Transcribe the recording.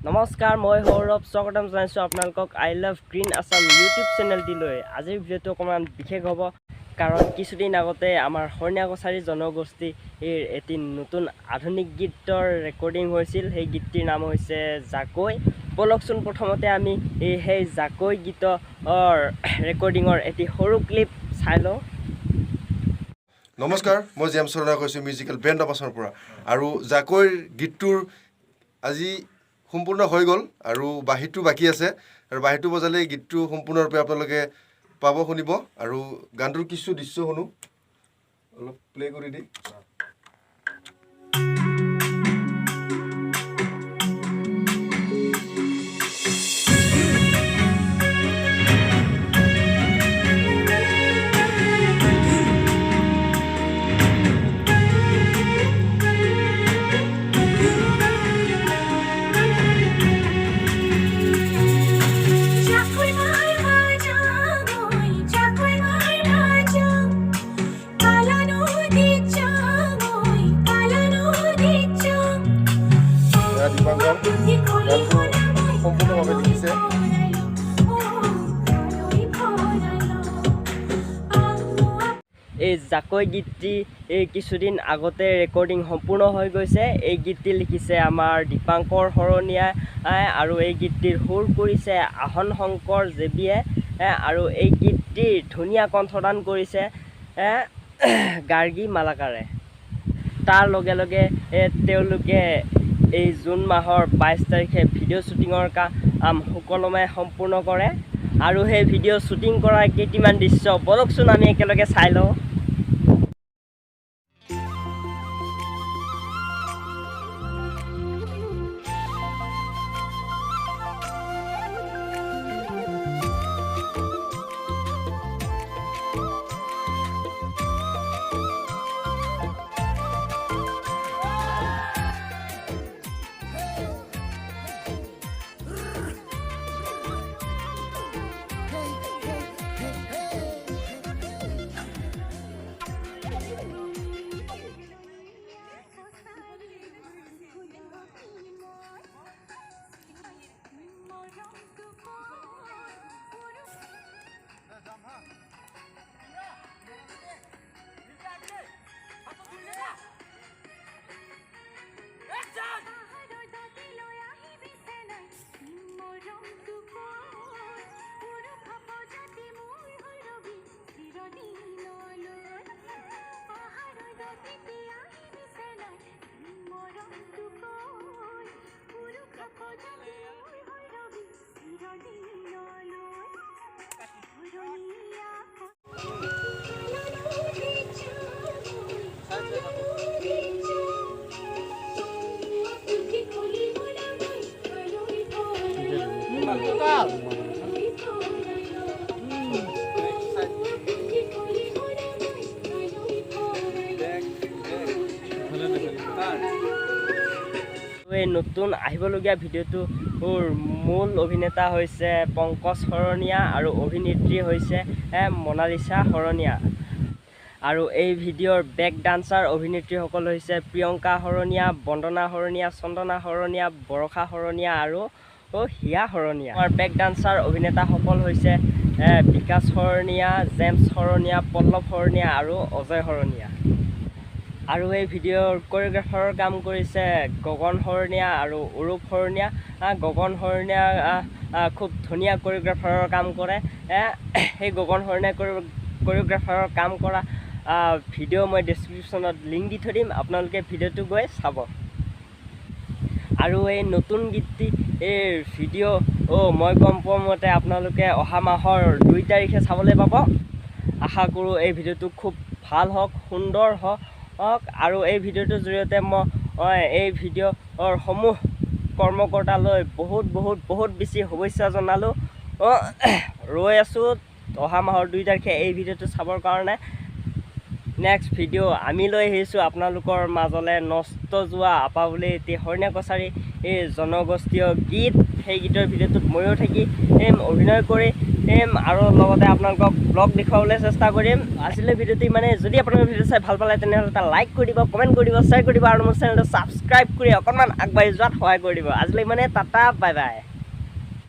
নমস্কাৰ, মই সৌৰভ স্বাগতম জনাইছোঁ আপোনালোকক I love green Assam YouTube চেনেলটিলৈ। আজিৰ ভিডিঅ'টো অকণমান বিশেষ হ'ব, কাৰণ কিছুদিন আগতে আমাৰ হৰণীয়া কছাৰী জনগোষ্ঠীৰ এটি নতুন আধুনিক গীতৰ ৰেকৰ্ডিং হৈছিল। সেই গীতটিৰ নাম হৈছে জাকৈ। বলকচোন প্ৰথমতে আমি সেই জাকৈ গীতৰ ৰেকৰ্ডিঙৰ এটি সৰু ক্লিপ চাই লওঁ। নমস্কাৰ, মই জেম চৰণা কৈছোঁ মিউজিকেল বেণ্ড অফ আছামৰ পৰা। আৰু জাকৈৰ গীতটোৰ আজি সম্পূৰ্ণ হৈ গ'ল আৰু বাঁহীটো বাকী আছে, আৰু বাঁহীটো বজালেই গীতটো সম্পূৰ্ণৰূপে আপোনালোকে পাব, শুনিব। আৰু গানটোৰ কিছু দৃশ্য শুনো, অলপ প্লে কৰি দিই। সম্পূৰ্ণভাৱে লিখিছে। এই জাকৈ গীতটি কিছুদিন আগতে ৰেকৰ্ডিং সম্পূৰ্ণ হৈ গৈছে। এই গীতটি লিখিছে আমাৰ দীপাংকৰ শৰণীয়াই, আৰু এই গীতটিৰ সুৰ কৰিছে আহন শংকৰ জেবিয়ে, আৰু এই গীতটিৰ ধুনীয়া কণ্ঠদান কৰিছে গাৰ্গী মালাকাৰে। তাৰ লগে লগে তেওঁলোকে এই জুন মাহৰ 22 তাৰিখে ভিডিঅ' শ্বুটিঙৰ কাম সুকলমে সম্পূৰ্ণ কৰে। আৰু সেই ভিডিঅ' শ্বুটিং কৰাৰ কেইটিমান দৃশ্য বলকচোন আমি একেলগে চাই লওঁ। এই নতুন আহিবলগীয়া ভিডিঅ'টোৰ মূল অভিনেতা হৈছে পংকজ শৰণীয়া আৰু অভিনেত্ৰী হৈছে মনালিছা শৰণীয়া। আৰু এই ভিডিঅ'ৰ বেক ডান্সাৰ অভিনেত্ৰীসকল হৈছে প্ৰিয়ংকা শৰণীয়া, বন্দনা শৰণীয়া, চন্দনা শৰণীয়া, বৰষা শৰণীয়া আৰু হিয়া শৰণীয়া। আমাৰ বেক ডান্সাৰ অভিনেতাসকল হৈছে বিকাশ শৰণীয়া, জেমছ শৰণীয়া, পল্লৱ শৰণীয়া আৰু অজয় শৰণীয়া। আৰু এই ভিডিঅ'ৰ কোৰিঅ'গ্ৰাফাৰৰ কাম কৰিছে গগন শৰণীয়া আৰু অৰূপ শৰণীয়া। গগন শৰণীয়া খুব ধুনীয়া কোৰিঅ'গ্ৰাফাৰৰ কাম কৰে। সেই গগন শৰণীয়া কোৰিঅ'গ্ৰাফাৰৰ কাম কৰা ভিডিঅ' মই ডেছক্ৰিপশ্যনত লিংক দি থৈ দিম, আপোনালোকে ভিডিঅ'টো গৈ চাব। আৰু এই নতুন গীতটি এই ভিডিঅ' মই গম পোৱা মতে আপোনালোকে অহা মাহৰ 2 তাৰিখে চাবলৈ পাব। আশা কৰোঁ এই ভিডিঅ'টো খুব ভাল হওক, সুন্দৰ হওক, আৰু এই ভিডিঅ'টোৰ জৰিয়তে মই এই ভিডিঅ'ৰ সমূহ কৰ্মকৰ্তালৈ বহুত বেছি শুভেচ্ছা জনালোঁ। ৰৈ আছোঁ অহা মাহৰ 2 তাৰিখে এই ভিডিঅ'টো চাবৰ কাৰণে। নেক্সট ভিডিঅ' আমি লৈ আহিছোঁ আপোনালোকৰ মাজলৈ নষ্ট যোৱা আপা বুলি এটি হৰণীয়া কছাৰী জনগোষ্ঠীয় গীত। সেই গীতৰ ভিডিঅ'টোত ময়ো থাকি অভিনয় কৰি আৰু লগতে আপোনালোকক ব্লগ দেখুৱাবলৈ চেষ্টা কৰিম আজিলৈ ভিডিঅ'টো মানে যদি আপোনালোকে ভিডিঅ' চাই ভাল পালে তেনেহ'লে এটা লাইক কৰি দিব কমেণ্ট কৰি দিব শ্বেয়াৰ কৰি দিব আৰু মোৰ চেনেলটো ছাবস্ক্ৰাইব কৰি অকণমান আগবাঢ়ি যোৱাত সহায় কৰি দিব আজিলৈ মানে টাটা বাই বাই